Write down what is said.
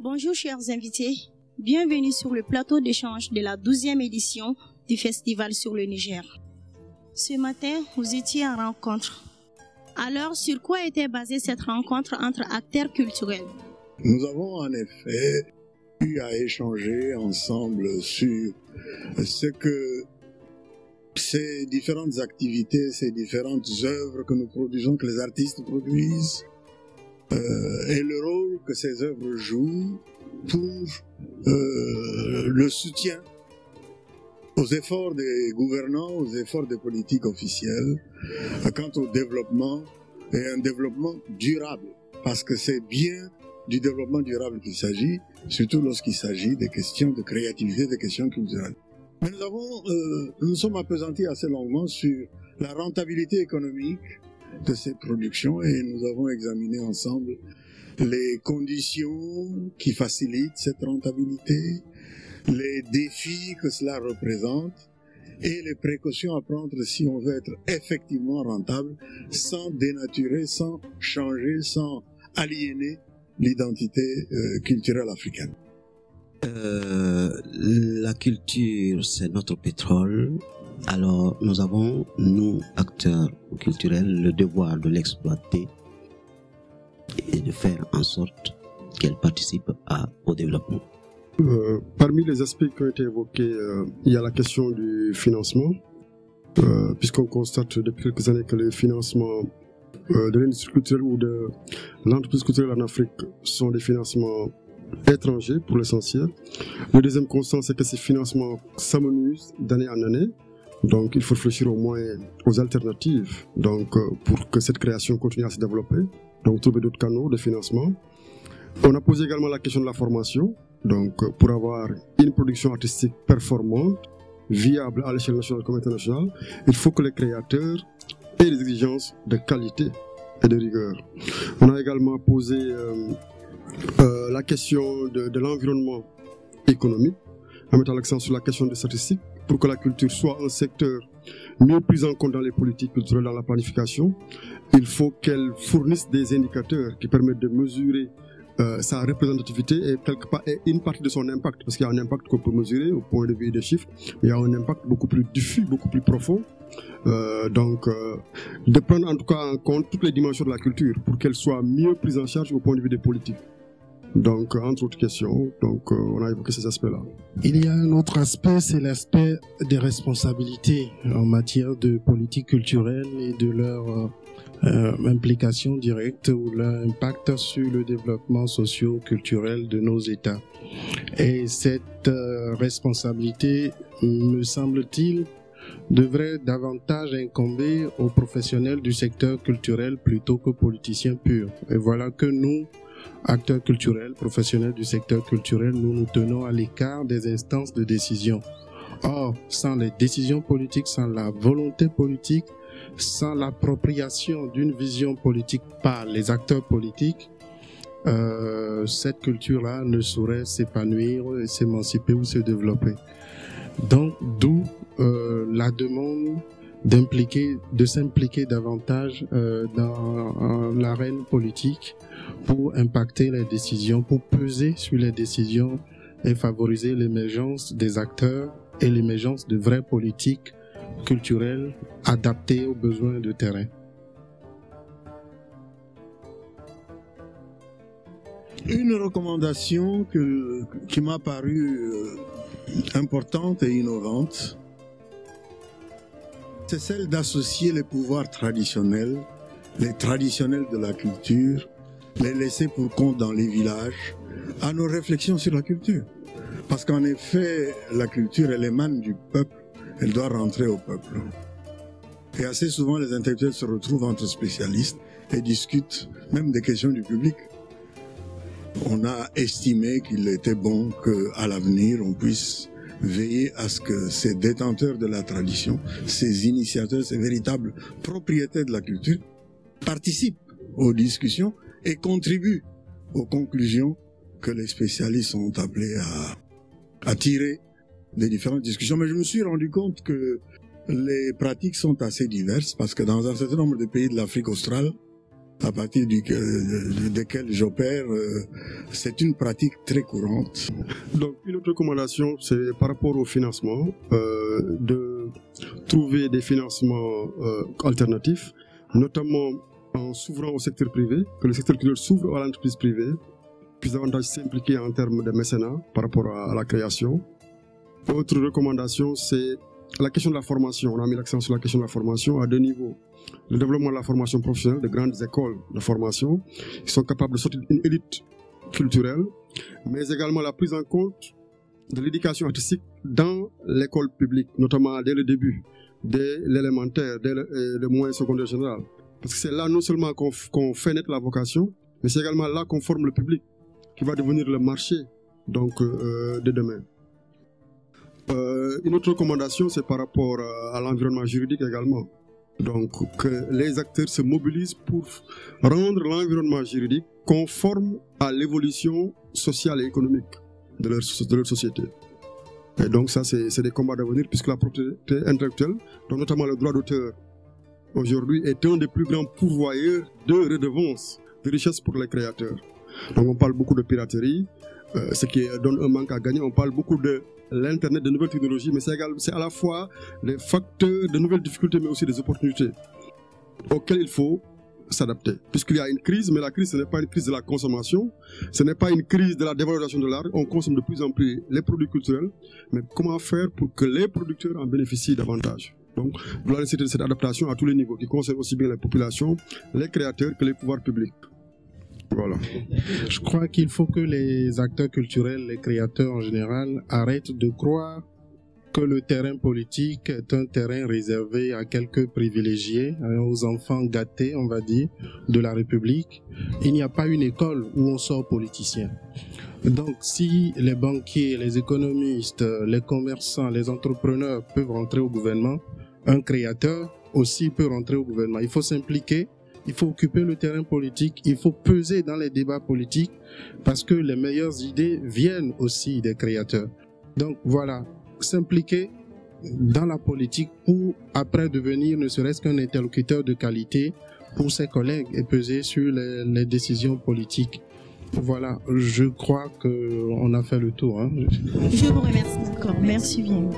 Bonjour chers invités, bienvenue sur le plateau d'échange de la 12e édition du Festival sur le Niger. Ce matin, vous étiez en rencontre. Alors, sur quoi était basée cette rencontre entre acteurs culturels? Nous avons en effet eu à échanger ensemble sur ce que ces différentes activités, ces différentes œuvres que nous produisons, que les artistes produisent, et le rôle que ces œuvres jouent pour le soutien aux efforts des gouvernants, aux efforts des politiques officielles, quant au développement, et un développement durable, parce que c'est bien du développement durable qu'il s'agit, surtout lorsqu'il s'agit des questions de créativité, des questions culturelles. Mais nous sommes appesantis assez longuement sur la rentabilité économique de ces productions et nous avons examiné ensemble les conditions qui facilitent cette rentabilité, les défis que cela représente et les précautions à prendre si on veut être effectivement rentable sans dénaturer, sans changer, sans aliéner l'identité culturelle africaine. La culture, c'est notre pétrole. Alors, nous avons, nous, acteurs culturels, le devoir de l'exploiter et de faire en sorte qu'elle participe au développement. Parmi les aspects qui ont été évoqués, il y a la question du financement, puisqu'on constate depuis quelques années que le financement de l'industrie culturelle ou de l'entreprise culturelle en Afrique sont des financements étrangers pour l'essentiel. Le deuxième constat, c'est que ces financements s'amenuisent d'année en année. Donc, il faut réfléchir au moins aux alternatives pour que cette création continue à se développer. Donc, trouver d'autres canaux de financement. On a posé également la question de la formation. Donc, pour avoir une production artistique performante, viable à l'échelle nationale comme internationale, il faut que les créateurs aient des exigences de qualité et de rigueur. On a également posé la question de l'environnement économique, en mettant l'accent sur la question des statistiques, pour que la culture soit un secteur mieux pris en compte dans les politiques culturelles, dans la planification. Il faut qu'elle fournisse des indicateurs qui permettent de mesurer sa représentativité et quelque part une partie de son impact, parce qu'il y a un impact qu'on peut mesurer au point de vue des chiffres, mais il y a un impact beaucoup plus diffus, beaucoup plus profond. De prendre en tout cas en compte toutes les dimensions de la culture pour qu'elle soit mieux prise en charge au point de vue des politiques. Donc, entre autres questions, on a évoqué ces aspects-là. Il y a un autre aspect, c'est l'aspect des responsabilités en matière de politique culturelle et de leur implication directe ou leur impact sur le développement socio-culturel de nos États. Et cette responsabilité, me semble-t-il, devrait davantage incomber aux professionnels du secteur culturel plutôt qu'aux politiciens purs. Et voilà que nous, acteurs culturels, professionnels du secteur culturel, nous nous tenons à l'écart des instances de décision. Or, sans les décisions politiques, sans la volonté politique, sans l'appropriation d'une vision politique par les acteurs politiques, cette culture-là ne saurait s'épanouir, s'émanciper ou se développer. Donc, d'où la demande de s'impliquer davantage dans l'arène politique pour impacter les décisions, pour peser sur les décisions et favoriser l'émergence des acteurs et l'émergence de vraies politiques culturelles adaptées aux besoins de terrain. Une recommandation qui m'a paru importante et innovante, c'est celle d'associer les pouvoirs traditionnels, les traditionnels de la culture, les laisser pour compte dans les villages, à nos réflexions sur la culture. Parce qu'en effet, la culture, elle émane du peuple, elle doit rentrer au peuple. Et assez souvent, les intellectuels se retrouvent entre spécialistes et discutent même des questions du public. On a estimé qu'il était bon qu'à l'avenir, on puisse veiller à ce que ces détenteurs de la tradition, ces initiateurs, ces véritables propriétaires de la culture, participent aux discussions et contribuent aux conclusions que les spécialistes sont appelés à tirer des différentes discussions. Mais je me suis rendu compte que les pratiques sont assez diverses parce que dans un certain nombre de pays de l'Afrique australe, à partir desquels j'opère, c'est une pratique très courante. Donc une autre recommandation, c'est par rapport au financement, de trouver des financements alternatifs, notamment en s'ouvrant au secteur privé, que le secteur culturel s'ouvre à l'entreprise privée, puisse davantage s'impliquer en termes de mécénat par rapport à la création. Autre recommandation, c'est la question de la formation. On a mis l'accent sur la question de la formation à deux niveaux. Le développement de la formation professionnelle, de grandes écoles de formation qui sont capables de sortir une élite culturelle, mais également la prise en compte de l'éducation artistique dans l'école publique, notamment dès le début, dès l'élémentaire, dès le moyen secondaire général. Parce que c'est là non seulement qu'on fait naître la vocation, mais c'est également là qu'on forme le public, qui va devenir le marché donc, de demain. Une autre recommandation, c'est par rapport à l'environnement juridique également. Donc, que les acteurs se mobilisent pour rendre l'environnement juridique conforme à l'évolution sociale et économique de leur société. Et donc, ça, c'est des combats d'avenir, puisque la propriété intellectuelle, donc notamment le droit d'auteur, aujourd'hui, est un des plus grands pourvoyeurs de redevances, de richesses pour les créateurs. Donc, on parle beaucoup de piraterie, ce qui donne un manque à gagner. On parle beaucoup de l'Internet, de nouvelles technologies, mais c'est à la fois des facteurs de nouvelles difficultés, mais aussi des opportunités auxquelles il faut s'adapter. Puisqu'il y a une crise, mais la crise, ce n'est pas une crise de la consommation, ce n'est pas une crise de la dévalorisation de l'art. On consomme de plus en plus les produits culturels, mais comment faire pour que les producteurs en bénéficient davantage? Donc, vous allez citer cette adaptation à tous les niveaux, qui concerne aussi bien les populations, les créateurs que les pouvoirs publics. Voilà. Je crois qu'il faut que les acteurs culturels, les créateurs en général, arrêtent de croire que le terrain politique est un terrain réservé à quelques privilégiés, aux enfants gâtés, on va dire, de la République. Il n'y a pas une école où on sort politicien. Donc, si les banquiers, les économistes, les commerçants, les entrepreneurs peuvent rentrer au gouvernement, un créateur aussi peut rentrer au gouvernement. Il faut s'impliquer. Il faut occuper le terrain politique, il faut peser dans les débats politiques parce que les meilleures idées viennent aussi des créateurs. Donc voilà, s'impliquer dans la politique pour après devenir ne serait-ce qu'un interlocuteur de qualité pour ses collègues et peser sur les décisions politiques. Voilà, je crois qu'on a fait le tour. Je vous remercie encore. Merci bien.